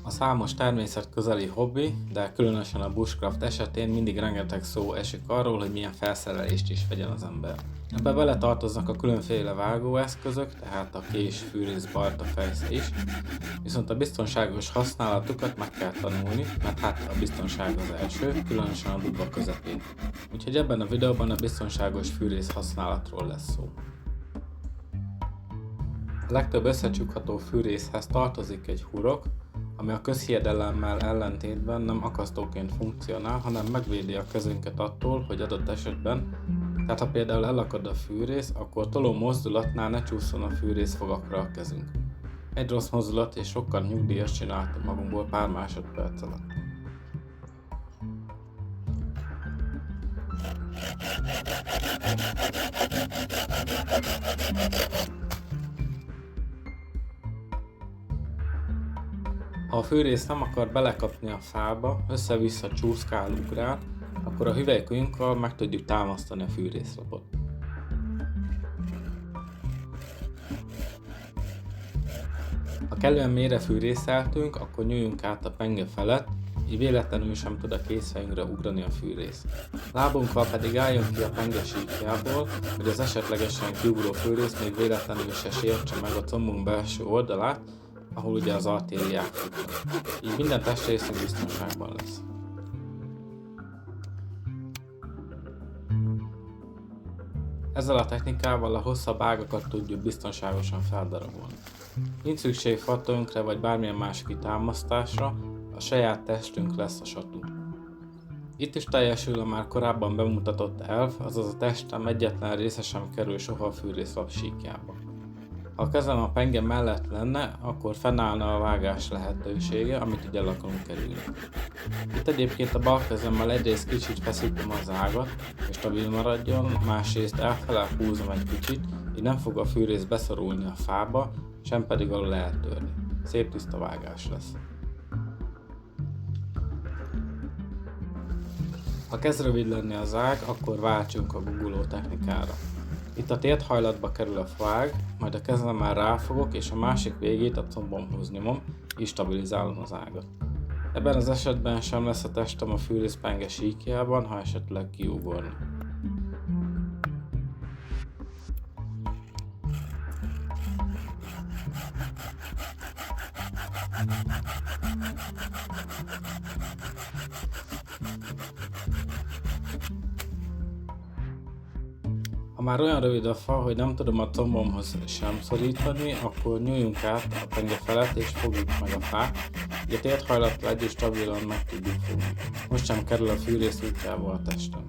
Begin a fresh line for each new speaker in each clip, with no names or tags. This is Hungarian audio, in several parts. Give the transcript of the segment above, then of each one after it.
A számos természetközeli hobbi, de különösen a bushcraft esetén mindig rengeteg szó esik arról, hogy milyen felszerelést is vegyen az ember. Ebbe bele tartoznak a különféle vágóeszközök, tehát a kés, fűrész, balta, fejsze is, viszont a biztonságos használatukat meg kell tanulni, mert hát a biztonság az első, különösen a dugva közepén. Úgyhogy ebben a videóban a biztonságos fűrész használatról lesz szó. A legtöbb összecsukható fűrészhez tartozik egy hurok, ami a közhiedelemmel ellentétben nem akasztóként funkcionál, hanem megvédi a kezünket attól, hogy adott esetben, tehát ha például elakad a fűrész, akkor toló mozdulatnál ne csúszson a fűrész fogakra a kezünk. Egy rossz mozdulat és sokkal nyugdíjas csináltunk magunkból pár másodperc alatt. Ha a fűrész nem akar belekapni a fába, össze-vissza csúszkál, ugrál, akkor a hüvelykujjunkkal meg tudjuk támasztani a fűrészlapot. Ha kellően mélyre fűrészeltünk, akkor nyúljunk át a penge felett, így véletlenül sem tud a készfejünkre ugrani a fűrész. Lábunkkal pedig álljunk ki a penge síkjából, hogy az esetlegesen kiugró fűrész még véletlenül se sértse meg a combunk belső oldalát, ahol ugye az artériák futnak. Így minden testrészünk biztonságban lesz. Ezzel a technikával a hosszabb ágakat tudjuk biztonságosan feldarabolni. Nincs szükség fattönkre vagy bármilyen más kitámasztásra, a saját testünk lesz a satu. Itt is teljesül a már korábban bemutatott elv, azaz a testem egyetlen része sem kerül soha a fűrészlap síkjába. Ha a kezem a penge mellett lenne, akkor fennállna a vágás lehetősége, amit ugye el akarunk kerülni. Itt egyébként a bal kezemmel egyrészt kicsit feszítem az ágat, hogy stabil maradjon, másrészt elfele húzom egy kicsit, így nem fog a fűrész beszorulni a fába, sem pedig alul eltörni. Szép tiszta vágás lesz. Ha kezd rövid lenni az ág, akkor váltsunk a guguló technikára. Itt a térdhajlatba kerül a fág, majd a kezemmel ráfogok és a másik végét a combomhoz nyomom, így stabilizálom az ágat. Ebben az esetben sem lesz a testem a fűrész penge síkjában, ha esetleg kiugorna. Ha már olyan rövid a fa, hogy nem tudom a combomhoz sem szorítani, akkor nyúljunk át a penge felett és fogjuk meg a fát, így a térdhajlattal együtt stabilan meg tudjuk fogni. Most sem kerül a fűrész útjába a testem.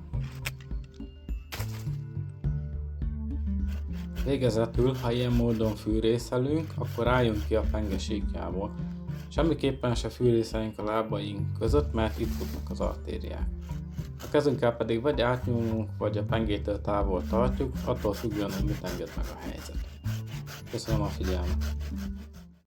Végezetül, ha ilyen módon fűrészelünk, akkor álljunk ki a penge síkjából. Semmiképpen se fűrészeljünk a lábaink között, mert itt futnak az artériák. A kezünkkel pedig vagy átnyúlunk, vagy a pengétől távol tartjuk, attól függően, hogy mit enged meg a helyzet. Köszönöm a figyelmet!